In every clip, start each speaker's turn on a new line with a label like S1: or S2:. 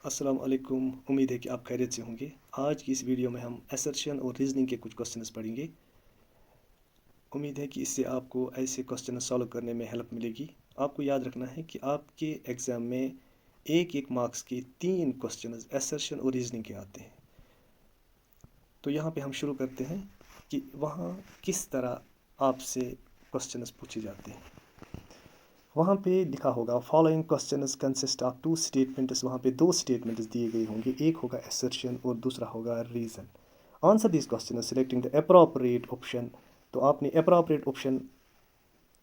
S1: अस्सलाम वालेकुम। उम्मीद है कि आप खैरियत से होंगे। आज की इस वीडियो में हम असर्शन और रीजनिंग के कुछ क्वेश्चंस पढ़ेंगे। उम्मीद है कि इससे आपको ऐसे क्वेश्चन सॉल्व करने में हेल्प मिलेगी। आपको याद रखना है कि आपके एग्ज़ाम में एक एक मार्क्स के 3 क्वेश्चंस असर्शन और रीजनिंग के आते हैं। तो यहाँ पे हम शुरू करते हैं कि वहाँ किस तरह आपसे क्वेश्चंस पूछे जाते हैं। वहाँ पे लिखा होगा following questions consist of 2 statements. वहाँ पे 2 स्टेटमेंट्स दिए गए होंगे, एक होगा असर्शन और दूसरा होगा reason. Answer this question selecting the appropriate option. तो आपने अप्रोप्रिएट ऑप्शन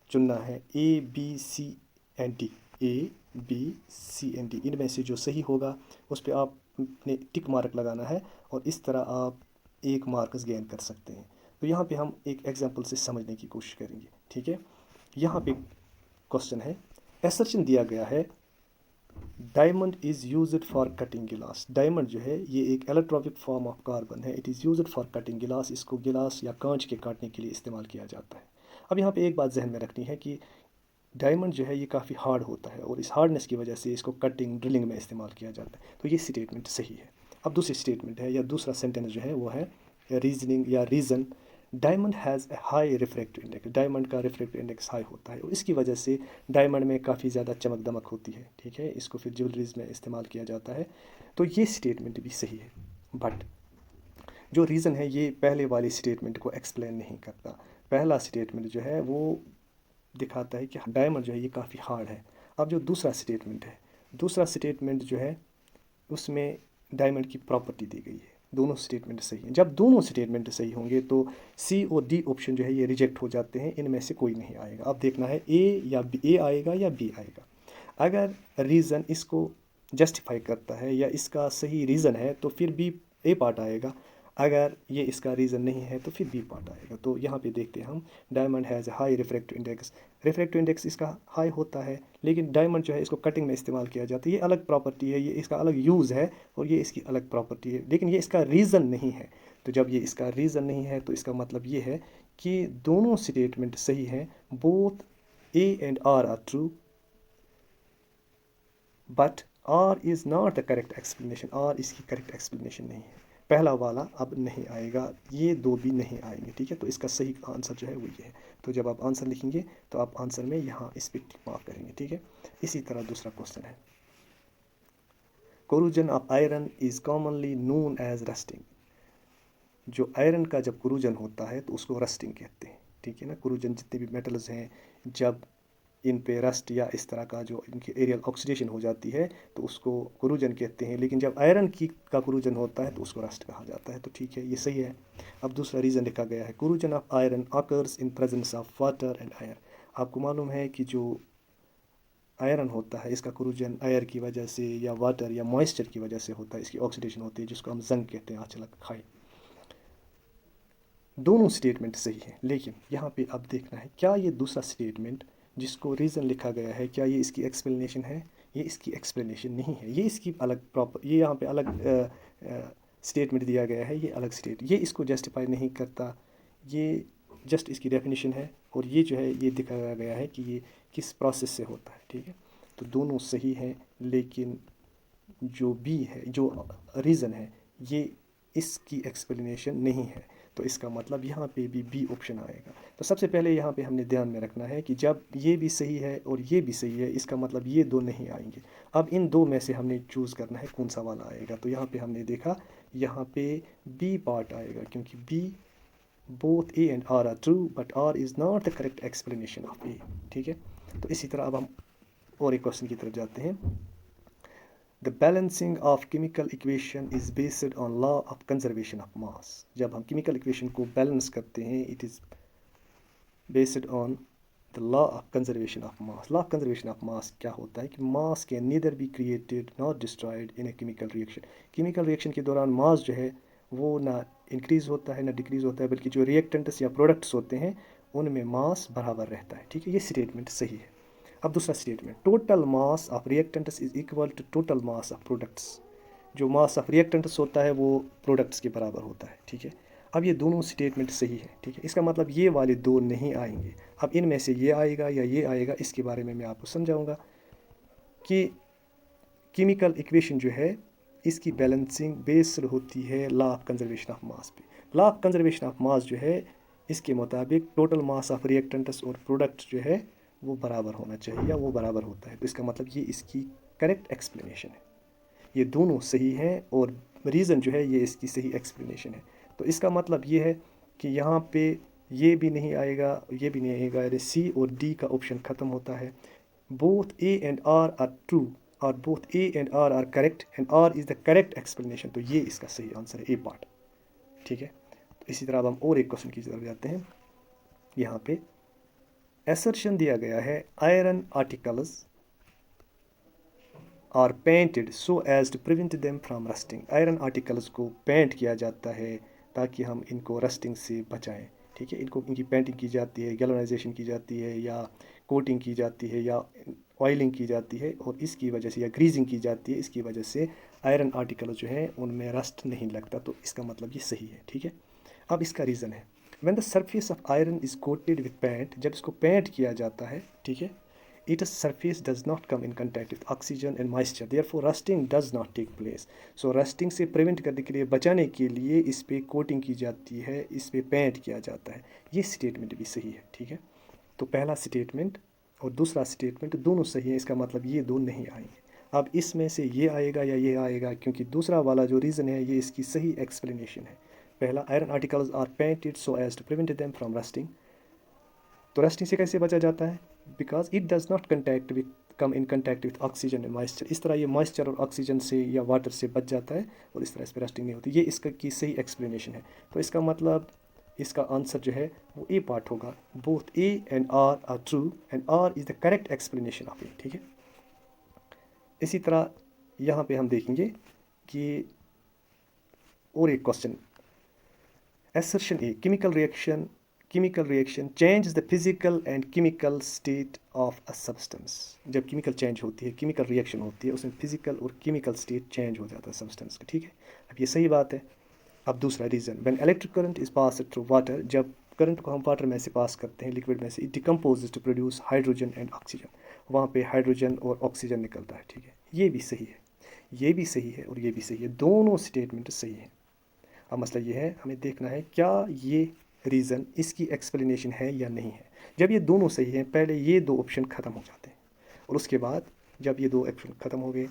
S1: चुनना है A B C and D. A B C and D इनमें से जो सही होगा उस पर आपने टिक मार्क लगाना है और इस तरह आप 1 मार्क्स गेन कर सकते हैं। तो यहाँ पे हम एक एग्जांपल से समझने की कोशिश करेंगे, ठीक है। यहाँ पे क्वेश्चन है, असर्शन दिया गया है diamond is used for cutting गिलास। डायमंड जो है ये एक इलेक्ट्रोनिक फॉर्म ऑफ कार्बन है। It is used for cutting गिलास। इसको गिलास या कांच के काटने के लिए इस्तेमाल किया जाता है। अब यहाँ पे एक बात जहन में रखनी है कि डायमंड जो है ये काफ़ी हार्ड होता है और इस हार्डनेस की वजह से इसको कटिंग ड्रिलिंग में इस्तेमाल किया जाता है। तो ये स्टेटमेंट सही है। अब दूसरी स्टेटमेंट है या दूसरा सेंटेंस जो है वो है रीजनिंग या reason. Diamond has a high refractive index. Diamond का रिफ्रैक्टिव इंडेक्स हाई होता है और इसकी वजह से डायमंड में काफ़ी ज़्यादा चमक दमक होती है, ठीक है। इसको फिर ज्वेलरीज में इस्तेमाल किया जाता है। तो ये स्टेटमेंट भी सही है, बट जो रीज़न है ये पहले वाली स्टेटमेंट को एक्सप्लेन नहीं करता। पहला स्टेटमेंट जो है वो दिखाता है कि डायमंड जो है ये काफ़ी हार्ड है। अब जो दूसरा स्टेटमेंट है, दूसरा स्टेटमेंट जो है उसमें डायमंड की प्रॉपर्टी दी गई है। दोनों स्टेटमेंट सही हैं। जब दोनों स्टेटमेंट सही होंगे तो सी और डी ऑप्शन जो है ये रिजेक्ट हो जाते हैं, इनमें से कोई नहीं आएगा। अब देखना है ए या बी, ए आएगा या बी आएगा। अगर रीज़न इसको जस्टिफाई करता है या इसका सही रीज़न है तो फिर बी ए पार्ट आएगा। अगर ये इसका रीज़न नहीं है तो फिर बी पार्ट आएगा। तो यहाँ पे देखते हैं हम, diamond has high refractive index. Refractive index इसका हाई होता है, लेकिन डायमंड जो है इसको कटिंग में इस्तेमाल किया जाता है। ये अलग प्रॉपर्टी है, ये इसका अलग यूज़ है और ये इसकी अलग प्रॉपर्टी है, लेकिन ये इसका रीज़न नहीं है। तो जब ये इसका रीज़न नहीं है तो इसका मतलब ये है कि दोनों स्टेटमेंट सही हैं। Both A and R true, but R is not the correct explanation. R इसकी करेक्ट एक्सप्लेनेशन नहीं है। पहला वाला अब नहीं आएगा, ये दो भी नहीं आएंगे, ठीक है। तो इसका सही आंसर जो है वो ये है। तो जब आप आंसर लिखेंगे तो आप आंसर में यहाँ इस पर टिक मार्क करेंगे, ठीक है। इसी तरह दूसरा क्वेश्चन है, corrosion of iron is commonly known as rusting. जो आयरन का जब कोरूजन होता है तो उसको रस्टिंग कहते हैं, ठीक है ना। कोरूजन जितने भी मेटल्स हैं जब इन पे रस्ट या इस तरह का जो इनकी एरियल ऑक्सीडेशन हो जाती है तो उसको कोरूजन कहते हैं, लेकिन जब आयरन की का कोरूजन होता है तो उसको रस्ट कहा जाता है। तो ठीक है, ये सही है। अब दूसरा रीज़न लिखा गया है, corrosion of iron occurs in presence of water and air. आपको मालूम है कि जो आयरन होता है इसका कोरूजन आयर की वजह से या वाटर या मॉइस्चर की वजह से होता है, इसकी ऑक्सीडेशन होती है जिसको हम जंग कहते हैं, आँच लग खाई। दोनों स्टेटमेंट सही है, लेकिन यहाँ पे अब देखना है क्या ये दूसरा स्टेटमेंट जिसको रीज़न लिखा गया है क्या ये इसकी एक्सप्लेनेशन है। ये इसकी एक्सप्लेनेशन नहीं है, ये इसकी अलग प्रॉपर, ये यहाँ पे अलग स्टेटमेंट दिया गया है, ये अलग स्टेट, ये इसको जस्टिफाई नहीं करता। ये जस्ट इसकी डेफिनेशन है और ये जो है ये दिखाया गया है कि ये किस प्रोसेस से होता है, ठीक है। तो दोनों सही हैं, लेकिन जो बी है, जो रीज़न है, ये इसकी एक्सप्लेनेशन नहीं है। तो इसका मतलब यहाँ पे भी बी ऑप्शन आएगा। तो सबसे पहले यहाँ पे हमने ध्यान में रखना है कि जब ये भी सही है और ये भी सही है, इसका मतलब ये दो नहीं आएंगे। अब इन दो में से हमने चूज़ करना है कौन सा वाला आएगा। तो यहाँ पे हमने देखा यहाँ पे बी पार्ट आएगा, क्योंकि B both A and R true but R is not the correct explanation of A, ठीक है। तो इसी तरह अब हम और एक क्वेश्चन की तरफ जाते हैं। The balancing of chemical equation is based on law of conservation of mass. जब हम chemical equation को balance करते हैं, it is based on the law of conservation of mass. Law of conservation of mass क्या होता है कि mass can neither be created nor destroyed in a chemical reaction. chemical reaction के दौरान mass जो है वो ना इंक्रीज़ होता है ना डिक्रीज़ होता है, बल्कि जो रिएक्टेंट्स या प्रोडक्ट्स होते हैं उनमें मास बराबर रहता है, ठीक है। ये स्टेटमेंट सही है। अब दूसरा statement, total mass of reactants is equal to total mass of products. जो मास ऑफ रिएक्टेंट्स होता है वो प्रोडक्ट्स के बराबर होता है, ठीक है। अब ये दोनों स्टेटमेंट सही है, ठीक है। इसका मतलब ये वाले दो नहीं आएंगे। अब इनमें से ये आएगा या ये आएगा, इसके बारे में मैं आपको समझाऊंगा कि केमिकल इक्वेशन जो है इसकी बैलेंसिंग बेस्ड होती है law of conservation of mass पे। Law of conservation of mass जो है इसके मुताबिक टोटल मास ऑफ रिएक्टेंट्स और प्रोडक्ट जो है वो बराबर होना चाहिए या वो बराबर होता है। तो इसका मतलब ये इसकी करेक्ट एक्सप्लेनेशन है। ये दोनों सही हैं और रीज़न जो है ये इसकी सही एक्सप्लेनेशन है। तो इसका मतलब ये है कि यहाँ पे ये भी नहीं आएगा, ये भी नहीं आएगा, यानी सी और डी का ऑप्शन ख़त्म होता है। Both A and R true और both A and R correct and R is the correct explanation. तो ये इसका सही आंसर है, ए पार्ट। ठीक है, तो इसी तरह अब हम और एक क्वेश्चन की तरफ जाते हैं। यहाँ पे असर्शन दिया गया है iron articles are painted so as to prevent them from rusting. Iron articles को पेंट किया जाता है ताकि हम इनको रस्टिंग से बचाएं। ठीक है, इनकी पेंटिंग की जाती है, गैल्वेनाइजेशन की जाती है या कोटिंग की जाती है या ऑयलिंग की जाती है और इसकी वजह से या ग्रीजिंग की जाती है, इसकी वजह से आयरन आर्टिकल जो हैं उनमें रस्ट नहीं लगता। तो इसका मतलब ये सही है। ठीक है, अब इसका रीज़न है when the surface of iron is coated with paint, जब इसको पेंट किया जाता है, ठीक है, its surface does not come in contact with oxygen and moisture, therefore rusting does not take place. So rusting से प्रिवेंट करने के लिए, बचाने के लिए इस पे कोटिंग की जाती है, इस पे पेंट किया जाता है। ये स्टेटमेंट भी सही है। ठीक है, तो पहला स्टेटमेंट और दूसरा स्टेटमेंट दोनों सही है, इसका मतलब ये दो नहीं आएंगे। अब इसमें से ये आएगा या ये आएगा, क्योंकि दूसरा वाला जो रीज़न है ये इसकी सही एक्सप्लेनेशन है। पहला, iron articles are painted so as to prevent them from rusting. तो रस्टिंग से कैसे बचा जाता है? Because it does not contact with come in contact with oxygen and moisture. इस तरह ये मॉइस्चर और ऑक्सीजन से या वाटर से बच जाता है और इस तरह इस पर रस्टिंग नहीं होती। ये इसका की सही एक्सप्लेनेशन है। तो इसका मतलब इसका आंसर जो है वो ए पार्ट होगा। Both A and R true and R is the correct explanation of A. ठीक है, इसी तरह यहाँ पे हम देखेंगे कि और एक question, assertion A, chemical reaction changes the physical and chemical state of a substance। जब केमिकल चेंज होती है, केमिकल रिएक्शन होती है, उसमें फिजिकल और केमिकल स्टेट चेंज हो जाता है सब्सटेंस का। ठीक है, अब ये सही बात है। अब दूसरा reason, when electric current is pass through water, जब करंट को हम वाटर में से पास करते हैं, लिक्विड में से, it decompose to produce hydrogen and oxygen, वहाँ पे हाइड्रोजन और ऑक्सीजन निकलता है। ठीक है, ये भी सही है, ये भी सही है और ये भी सही है, दोनों स्टेटमेंट सही है। अब मसला ये है, हमें देखना है क्या ये रीज़न इसकी एक्सप्लेनेशन है या नहीं है। जब ये दोनों सही हैं, पहले ये दो ऑप्शन ख़त्म हो जाते हैं और उसके बाद जब ये दो ऑप्शन ख़त्म हो गए,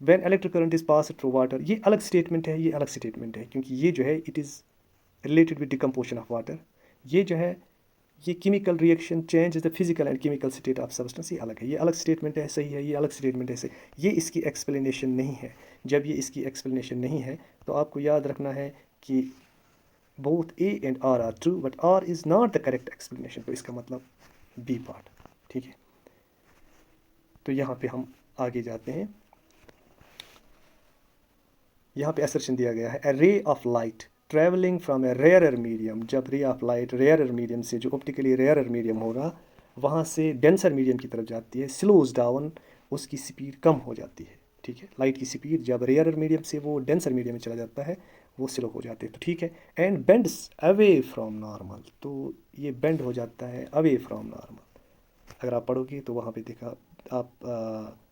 S1: when electric current is pass through water, ये अलग स्टेटमेंट है, ये अलग स्टेटमेंट है, क्योंकि ये जो है it is related with decomposition of water. ये जो है ये chemical reaction change the physical and chemical state of substance, ये अलग है, ये अलग स्टेटमेंट है, सही है, ये अलग स्टेटमेंट है, सही। ये इसकी एक्सप्लेनेशन नहीं है। जब ये इसकी एक्सप्लेनेशन नहीं है तो आपको याद रखना है कि both A and R are true but R is not the correct explanation। तो इसका मतलब B पार्ट। ठीक है, तो यहाँ पे हम आगे जाते हैं। यहाँ पे असर्शन दिया गया है, a ray of light traveling from a rarer medium। जब ray of light rare medium से, जो ऑप्टिकली रेयर मीडियम होगा, वहाँ से डेंसर मीडियम की तरफ जाती है, स्लोज डाउन, उसकी स्पीड कम हो जाती है। ठीक है, लाइट की स्पीड जब रेयर मीडियम से वो डेंसर मीडियम में चला जाता है वो स्लो हो जाते हैं। तो ठीक है, and bends away from normal, तो ये बेंड हो जाता है अवे फ्रॉम नॉर्मल। अगर आप पढ़ोगे तो वहाँ पे देखा आप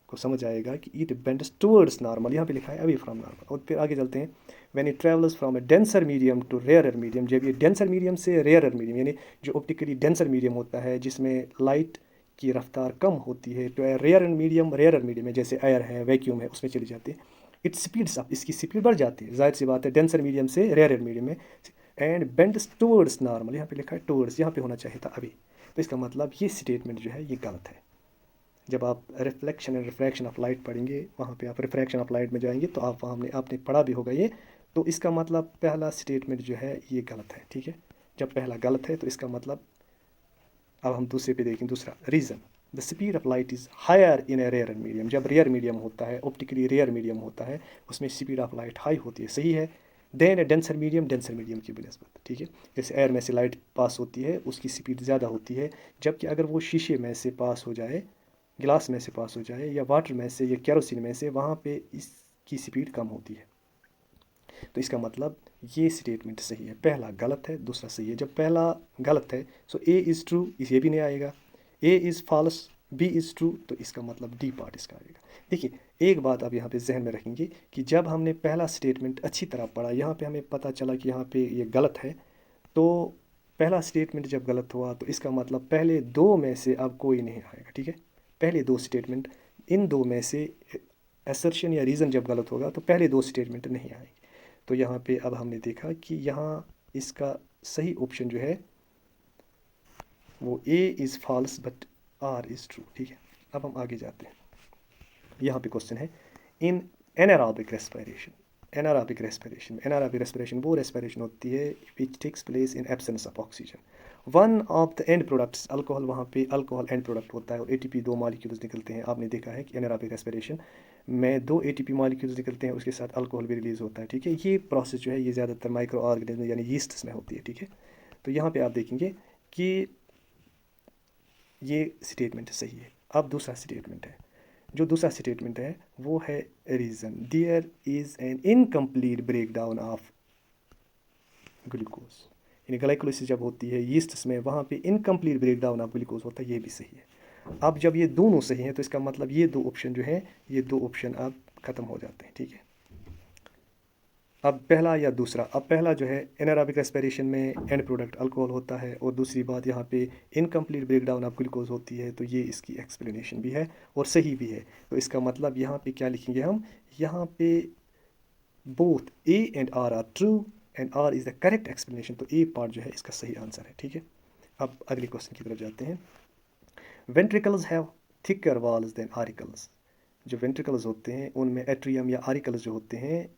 S1: को समझ आएगा कि इट बेंड्स टुवर्ड्स नॉर्मल, यहाँ पे लिखा है अवे फ्रॉम नॉर्मल। और फिर आगे चलते हैं, when it travels from a denser medium to rare medium, जब ये डेंसर मीडियम से रेयर मीडियम, यानी जो ऑप्टिकली डेंसर मीडियम होता है जिसमें लाइट की रफ्तार कम होती है, तो रेयर मीडियम है, जैसे एयर है, वैक्यूम है, उसमें चली जाती है, इट स्पीड्स अप, इसकी स्पीड बढ़ जाती है, जाहिर सी बात है, डेंसर मीडियम से रेयर मीडियम में, एंड बेंड्स टुवर्ड्स नॉर्मल, यहाँ पे लिखा है टुवर्ड्स, यहाँ पे होना चाहिए था अभी। तो इसका मतलब ये स्टेटमेंट जो है ये गलत है। जब आप reflection and refraction of light पढ़ेंगे, वहाँ पे आप रिफ्रैक्शन ऑफ लाइट में जाएंगे तो आप वहाँ आपने पढ़ा भी होगा ये। तो इसका मतलब पहला स्टेटमेंट जो है ये गलत है। ठीक है, जब पहला गलत है तो इसका मतलब, अब हम दूसरे पे देखें, दूसरा reason, the speed of light is higher in a rare medium. जब रेयर मीडियम होता है, ऑप्टिकली रेयर मीडियम होता है, उसमें स्पीड ऑफ लाइट हाई होती है, सही है, देन ए डेंसर मीडियम की बनस्बत। ठीक है, जैसे एयर में से लाइट पास होती है उसकी स्पीड ज़्यादा होती है, जबकि अगर वो शीशे में से पास हो जाए, गिलास में से पास हो जाए, या वाटर में से या केरोसिन में से, वहाँ पे इसकी स्पीड कम होती है। तो इसका मतलब ये स्टेटमेंट सही है, पहला गलत है, दूसरा सही है। जब पहला गलत है सो ए इज़ ट्रू, ये भी नहीं आएगा, A is false B is true, तो इसका मतलब डी पार्ट इसका आएगा। देखिए एक बात आप यहाँ पे जहन में रखेंगे कि जब हमने पहला स्टेटमेंट अच्छी तरह पढ़ा, यहाँ पे हमें पता चला कि यहाँ पे ये गलत है, तो पहला स्टेटमेंट जब गलत हुआ तो इसका मतलब पहले दो में से अब कोई नहीं आएगा, ठीक है। पहले दो स्टेटमेंट, इन दो में से असर्शन या रीज़न जब गलत होगा तो पहले दो स्टेटमेंट नहीं आएंगे। तो यहाँ पे अब हमने देखा कि यहाँ इसका सही ऑप्शन जो है वो A is false but R is true, ठीक है। अब हम आगे जाते हैं। यहाँ पे क्वेश्चन है in anaerobic respiration, anaerobic respiration वो रेस्पिरेशन होती है which takes place in absence of oxygen. One of the end products alcohol, वहाँ पे अल्कोहल एंड प्रोडक्ट होता है और एटीपी दो मॉलिक्यूल्स निकलते हैं। आपने देखा है कि एनारोबिक रेस्पिरेशन में दो एटीपी मॉलिक्यूल्स निकलते हैं, उसके साथ अल्कोहल भी रिलीज होता है, ठीक है। ये प्रोसेस जो है ये ज़्यादातर माइक्रो ऑर्गेनिज्म यानी यीस्ट्स में होती है, ठीक है। तो यहाँ पे आप देखेंगे कि ये स्टेटमेंट सही है। अब दूसरा स्टेटमेंट है, जो दूसरा स्टेटमेंट है वो है reason there is an incomplete break down of glucose, यानी ग्लाइकोलिसिस जब होती है यीस्ट्स में, वहाँ पे incomplete break down of glucose होता है, ये भी सही है। अब जब ये दोनों सही हैं तो इसका मतलब ये दो ऑप्शन जो है, ये दो ऑप्शन अब ख़त्म हो जाते हैं, ठीक है। अब पहला या दूसरा, अब पहला जो है एनारोबिक रेस्पिरेशन में एंड प्रोडक्ट अल्कोहल होता है और दूसरी बात यहाँ पे इनकम्प्लीट ब्रेकडाउन ऑफ ग्लूकोज होती है, तो ये इसकी एक्सप्लेनेशन भी है और सही भी है। तो इसका मतलब यहाँ पे क्या लिखेंगे हम, यहाँ पे both A and R are true and R is the correct explanation, तो ए पार्ट जो है इसका सही आंसर है, ठीक है। अब अगले क्वेश्चन की तरफ जाते हैं। Ventricles have thicker walls than auricles, जो वेंट्रिकल्स होते हैं उनमें एट्रियम या आरिकल्स जो होते हैं,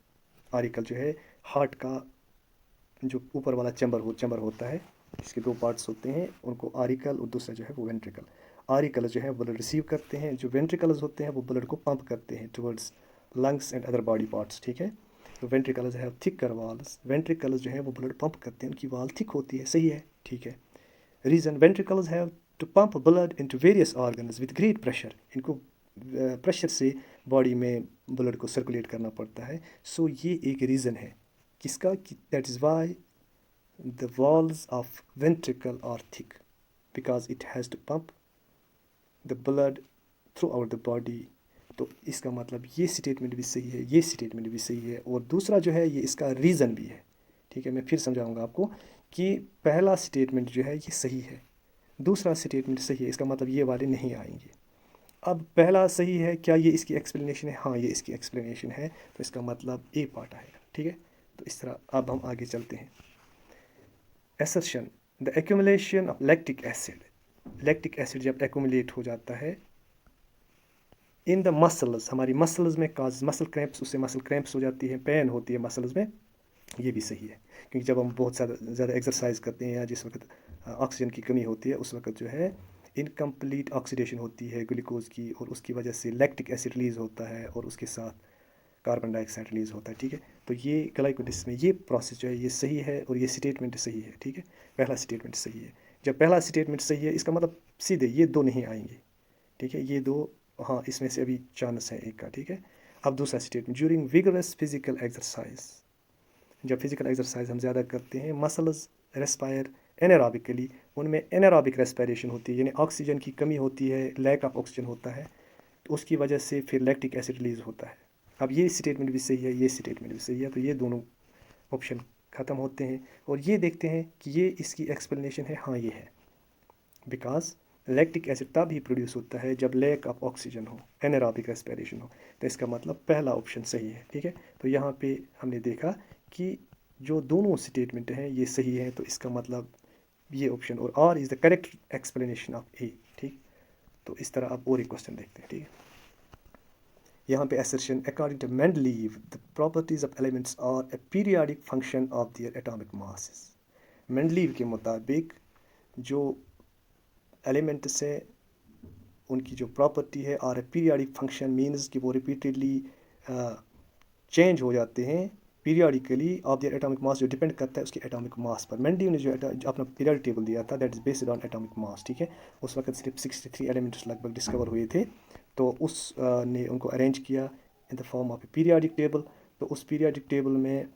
S1: आरिकल जो है हार्ट का जो ऊपर वाला चैम्बर होता है, इसके दो पार्ट्स होते हैं, उनको आरिकल और दूसरा जो है वो वेंट्रिकल। आरिकल जो है ब्लड रिसीव करते हैं, जो वेंट्रिकल्स होते हैं वो ब्लड को पंप करते हैं towards lungs and other body parts, ठीक है। तो वेंट्रिकल्स है थिकर वॉल्स, वेंट्रिकल्स जो है वो ब्लड पंप करते हैं, उनकी वाल थिक होती है, सही है, ठीक है। Reason ventricles have to pump blood into various organs with great pressure, इनको प्रेशर से बॉडी में ब्लड को सर्कुलेट करना पड़ता है। सो ये एक रीज़न है किसका, कि that is why the walls of ventricle are thick, because it has to pump the blood throughout the body. तो इसका मतलब ये स्टेटमेंट भी सही है, ये स्टेटमेंट भी सही है, और दूसरा जो है ये इसका रीज़न भी है, ठीक है। मैं फिर समझाऊंगा आपको कि पहला स्टेटमेंट जो है ये सही है, दूसरा स्टेटमेंट सही है, इसका मतलब ये वाले नहीं आएंगे। अब पहला सही है, क्या ये इसकी एक्सप्लेनेशन है, हाँ ये इसकी एक्सप्लेनेशन है, तो इसका मतलब ए पार्ट आएगा, ठीक है। तो इस तरह अब हम आगे चलते हैं। Assertion the accumulation of lactic acid, lactic acid जब एक्यूमुलेट हो जाता है इन द मसल्स, हमारी मसल्स में काज मसल क्रैम्प्स, उससे मसल क्रैम्प्स हो जाती है, पेन होती है मसल्स में, ये भी सही है। क्योंकि जब हम बहुत ज़्यादा एक्सरसाइज करते हैं या जिस वक्त ऑक्सीजन की कमी होती है उस वक्त जो है इनकम्प्लीट ऑक्सीडेशन होती है ग्लूकोज की, और उसकी वजह से लैक्टिक एसिड रिलीज़ होता है और उसके साथ कार्बन डाइऑक्साइड रिलीज़ होता है, ठीक है। तो ये ग्लाइकोलिसिस में ये प्रोसेस जो है ये सही है और ये स्टेटमेंट सही है, ठीक है। पहला स्टेटमेंट सही है। जब पहला स्टेटमेंट सही है इसका मतलब सीधे ये दो नहीं आएंगे, ठीक है, ये दो, हाँ इसमें से अभी चांस है एक का, ठीक है। अब दूसरा statement during vigorous physical exercise, जब फिजिकल एक्सरसाइज हम ज़्यादा करते हैं मसल्स रेस्पायर एनारोबिकली, उनमें एनारोबिक रेस्पिरेशन होती है, यानी ऑक्सीजन की कमी होती है, लैक ऑफ ऑक्सीजन होता है, तो उसकी वजह से फिर लैक्टिक एसिड रिलीज़ होता है। अब ये स्टेटमेंट भी सही है, ये स्टेटमेंट भी सही है, तो ये दोनों ऑप्शन ख़त्म होते हैं और ये देखते हैं कि ये इसकी एक्सप्लेनेशन है, हाँ ये है, बिकॉज लैक्टिक एसिड तब ही प्रोड्यूस होता है जब लैक ऑफ ऑक्सीजन हो, एनारोबिक रेस्पिरेशन हो, तो इसका मतलब पहला ऑप्शन सही है, ठीक है। तो यहाँ पे हमने देखा कि जो दोनों स्टेटमेंट हैं ये सही है, तो इसका मतलब ये ऑप्शन और R is the correct explanation of A, ठीक। तो इस तरह आप और एक क्वेश्चन देखते हैं, ठीक है। यहाँ पे assertion according to Mendeleev the properties of elements are a periodic function of their atomic masses। Mendeleev के मुताबिक जो एलिमेंट्स है उनकी जो प्रॉपर्टी है are a periodic function, means कि वो रिपीटेडली चेंज हो जाते हैं periodically of their atomic mass, जो डिपेंड करता है उसके एटॉमिक मास पर। मेंडलीव ने जो अपना पीरियाडिक टेबल दिया था that is based on atomic mass, ठीक है। उस वक्त सिर्फ 63 एलिमेंट्स लगभग डिस्कवर हुए थे, तो उस ने उनको अरेंज किया in the form of A periodic table. तो उस पीरियाडिक टेबल में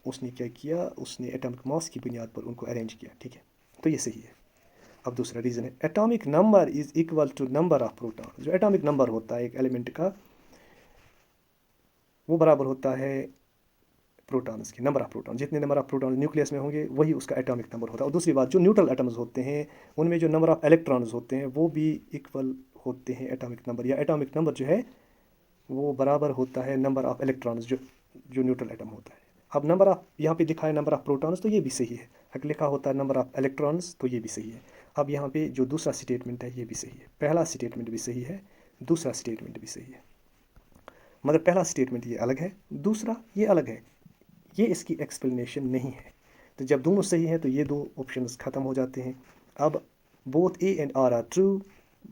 S1: उसने क्या किया, उसने एटॉमिक मास की बुनियाद पर उनको अरेंज किया, ठीक है। तो ये सही है। अब दूसरा रीज़न है atomic number is equal to number of proton. जो एटॉमिक नंबर होता है एक एलिमेंट का, वो बराबर होता है प्रोटॉन्स की, नंबर ऑफ प्रोटॉन। जितने नंबर ऑफ प्रोटॉन न्यूक्लियस में होंगे वही उसका एटॉमिक नंबर होता है। और दूसरी बात, जो न्यूट्रल एटम्स होते हैं उनमें जो नंबर ऑफ इलेक्ट्रॉन्स होते हैं वो भी इक्वल होते हैं एटॉमिक नंबर, या एटॉमिक नंबर जो है वो बराबर होता है नंबर ऑफ इलेक्ट्रॉन्स जो जो न्यूट्रल एटम होता है। अब नंबर ऑफ यहाँ पे लिखा है नंबर ऑफ प्रोटॉन्स, तो ये भी सही है। अगर लिखा होता है नंबर ऑफ इलेक्ट्रॉन्स तो ये भी सही है। अब यहाँ पे जो दूसरा स्टेटमेंट है ये भी सही है, पहला स्टेटमेंट भी सही है, दूसरा स्टेटमेंट भी सही है। मगर पहला स्टेटमेंट ये अलग है, दूसरा ये अलग है, ये इसकी एक्सप्लेनेशन नहीं है। तो जब दोनों सही हैं तो ये दो ऑप्शंस ख़त्म हो जाते हैं। अब both A and R true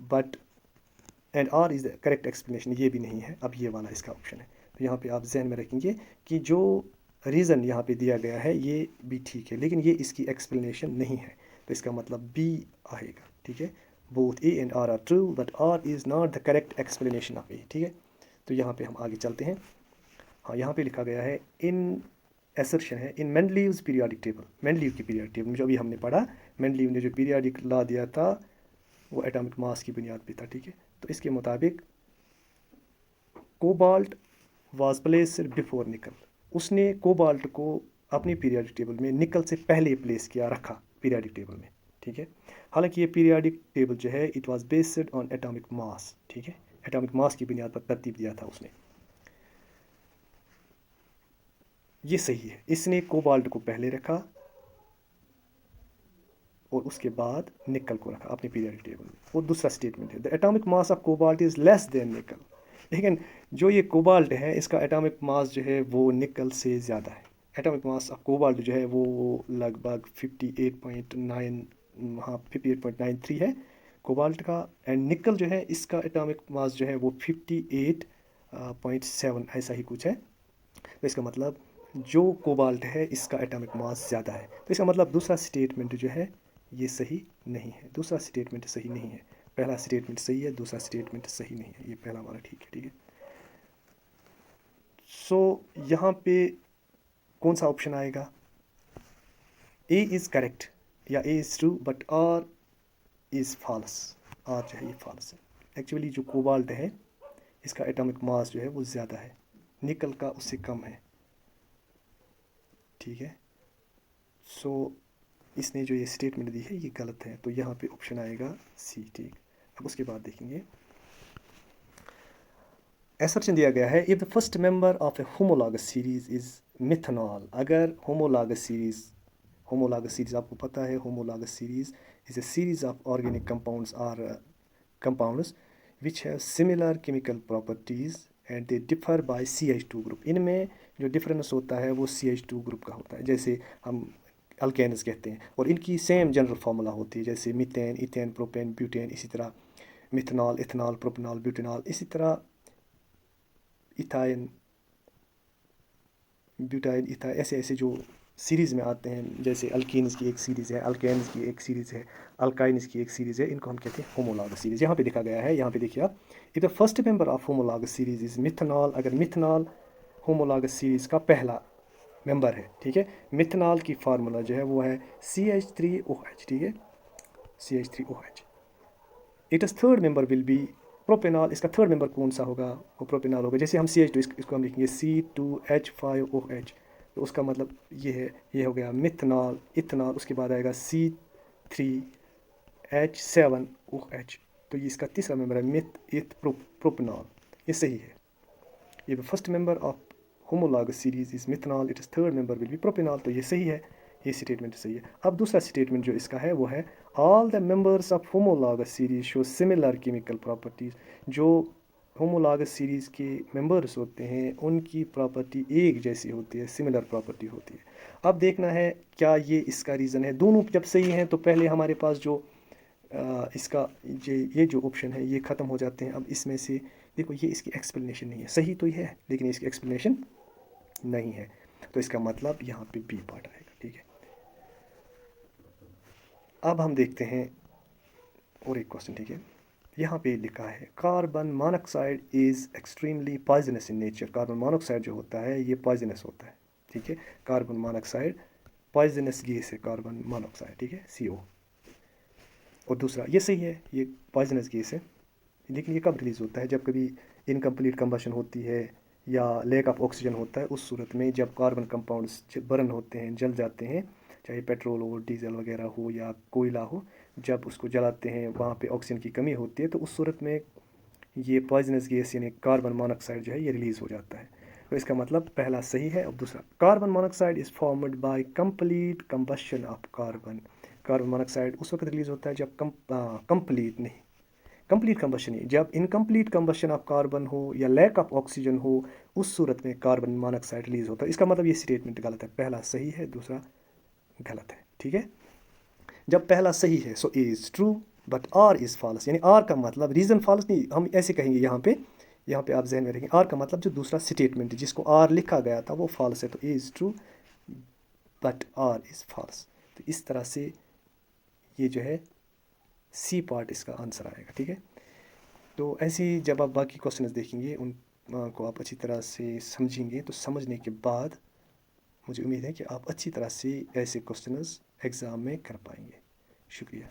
S1: but and R is the correct explanation, ये भी नहीं है। अब ये वाला इसका ऑप्शन है। तो यहाँ पे आप जहन में रखेंगे कि जो रीज़न यहाँ पे दिया गया है ये भी ठीक है, लेकिन ये इसकी एक्सप्लेनेशन नहीं है। तो इसका मतलब बी आएगा, ठीक है। Both A and R true but R is not the correct explanation of A, ठीक है। तो यहाँ पे हम आगे चलते हैं। हाँ, यहाँ पे लिखा गया है इन एसर्शन है इन मेंडलीव्स पीरियोडिक टेबल। मेंडलीव की पीरियोडिक टेबल में जो अभी हमने पढ़ा, मेंडलीव ने जो पीरियोडिक लॉ दिया था वो एटॉमिक मास की बुनियाद पे था, ठीक है। तो इसके मुताबिक कोबाल्ट वाज प्लेस्ड बिफोर निकल। उसने कोबाल्ट को अपनी पीरियोडिक टेबल में निकल से पहले प्लेस किया, रखा पीरियोडिक टेबल में, ठीक है। हालांकि ये पीरियोडिक टेबल जो है it was based on atomic mass, ठीक है। एटॉमिक मास की बुनियाद पर तरतीब दिया था उसने। ये सही है, इसने कोबाल्ट को पहले रखा और उसके बाद निकल को रखा अपने पीरियोडिक टेबल में। वो दूसरा स्टेटमेंट है the atomic mass of cobalt is less than निकल। लेकिन जो ये कोबाल्ट है इसका एटॉमिक मास जो है वो निकल से ज़्यादा है। एटॉमिक मास ऑफ कोबाल्ट जो है वो लगभग 58.9, हाँ 58.93 है कोबाल्ट का। एंड निकल जो है इसका एटॉमिक मास जो है वो 58.7 ऐसा ही कुछ है। तो इसका मतलब जो कोबाल्ट है इसका एटॉमिक मास ज़्यादा है। तो इसका मतलब दूसरा स्टेटमेंट जो है ये सही नहीं है, दूसरा स्टेटमेंट सही नहीं है। पहला स्टेटमेंट सही है, दूसरा स्टेटमेंट सही नहीं है। ये पहला हमारा ठीक है, ठीक है। सो यहाँ पे कौन सा ऑप्शन आएगा? ए इज़ करेक्ट या A is true but R is false. R जो है ये फॉल्स है। एक्चुअली जो कोबाल्ट है इसका एटॉमिक मास जो है वो ज़्यादा है, निकल का उससे कम है, ठीक है। सो इसने जो ये स्टेटमेंट दी है ये गलत है, तो यहाँ पे ऑप्शन आएगा सी, ठीक। अब उसके बाद देखेंगे असर्शन दिया गया है if the first member of a homologous series is methanol. अगर होमोलॉगस सीरीज आपको पता है homologous series is a series of organic compounds और compounds which have similar chemical properties and they differ by CH2 group. इनमें जो difference होता है वो CH2 ग्रुप का होता है, जैसे हम अल्केन्स कहते हैं, और इनकी सेम जनरल फार्मूला होती है, जैसे मीथेन, इथेन, प्रोपेन, ब्यूटेन, इसी तरह मिथेनॉल, इथेनॉल, प्रोपेनॉल, ब्यूटेनॉल, इसी तरह इथाइन, ब्यूटाइल, इथाइल, ऐसे ऐसे जो सीरीज़ में आते हैं, जैसे अल्कीन्स की एक सीरीज़ है, अल्केन्स की एक सीरीज़ है, अल्काइन्स की एक सीरीज़ है, इनको हम कहते हैं होमोलॉगस सीरीज़। यहाँ पे देखा गया है, यहाँ पे देखिए आप, if the first member of homologous series is methanol. अगर मिथेनॉल होमोलॉगस सीरीज़ का पहला मेंबर है, ठीक है। मिथेनॉल की फार्मूला जो है वो है CH3OH, ठीक है, CH3OH। It is third member will be propanol. इसका थर्ड मेंबर कौन सा होगा? वो प्रोपेनॉल होगा। जैसे हम CH2 इसको हम लिखेंगे C2H5OH, तो उसका मतलब ये है, ये हो गया मिथेनॉल, इथेनॉल, उसके बाद आएगा C3H7OH। तो ये इसका तीसरा मेंबर है मिथ इथ प्रोपेनॉल। ये सही है। ये first member of homologous series is methanol, it is third member will be propanol. तो ये सही है, ये स्टेटमेंट सही है। अब दूसरा स्टेटमेंट जो इसका है वो है all the members of homologous series show similar chemical properties. जो होमोलॉगस सीरीज़ के मेंबर्स होते हैं उनकी प्रॉपर्टी एक जैसी होती है, सिमिलर प्रॉपर्टी होती है। अब देखना है क्या ये इसका रीज़न है। दोनों जब सही हैं तो पहले हमारे पास जो इसका ये जो ऑप्शन है ये ख़त्म हो जाते हैं। अब इसमें से देखो ये इसकी एक्सप्लेनेशन नहीं है, सही तो ये है लेकिन इसकी एक्सप्लेनेशन नहीं है, तो इसका मतलब यहाँ पे बी पार्ट आएगा, ठीक है। अब हम देखते हैं और एक क्वेश्चन, ठीक है। यहाँ पे लिखा है carbon monoxide is extremely poisonous in nature. Carbon monoxide जो होता है ये पॉइजनस होता है, ठीक है। कार्बन मोनोऑक्साइड पॉइजनस गैस है, कार्बन मोनोऑक्साइड, ठीक है, CO। और दूसरा ये सही है, ये पॉइजनस गैस है, लेकिन ये कब रिलीज़ होता है? जब कभी इनकम्प्लीट कंबशन होती है या लैक ऑफ ऑक्सीजन होता है, उस सूरत में जब कार्बन कंपाउंड्स बर्न होते हैं, जल जाते हैं, चाहे पेट्रोल हो, डीजल वगैरह हो या कोयला हो, जब उसको जलाते हैं वहाँ पे ऑक्सीजन की कमी होती है, तो उस सूरत में ये पॉइजनस गैस यानी कार्बन मोनोऑक्साइड जो है ये रिलीज़ हो जाता है। तो इसका मतलब पहला सही है। अब दूसरा, carbon monoxide is formed by complete combustion of carbon. Carbon monoxide उस वक्त रिलीज़ होता है जब कंप्लीट नहीं, कंप्लीट कंबशन नहीं, जब इनकम्प्लीट कंबशन ऑफ कार्बन हो या लैक ऑफ ऑक्सीजन हो, उस सूरत में कार्बन मोनोऑक्साइड रिलीज होता है। इसका मतलब ये स्टेटमेंट गलत है, पहला सही है, दूसरा गलत है। ठीक है, जब पहला सही है so A is true but R is false, यानी आर का मतलब रीज़न फॉल्स नहीं, हम ऐसे कहेंगे यहाँ पे आप जहन में रखेंगे, आर का मतलब जो दूसरा स्टेटमेंट है जिसको आर लिखा गया था वो फॉल्स है, तो A is true but R is false. तो इस तरह से ये जो है सी पार्ट इसका आंसर आएगा। ठीक है, तो ऐसे ही जब आप बाकी क्वेश्चंस देखेंगे उन को आप अच्छी तरह से समझेंगे, तो समझने के बाद मुझे उम्मीद है कि आप अच्छी तरह से ऐसे क्वेश्चंस एग्ज़ाम में कर पाएंगे। शुक्रिया।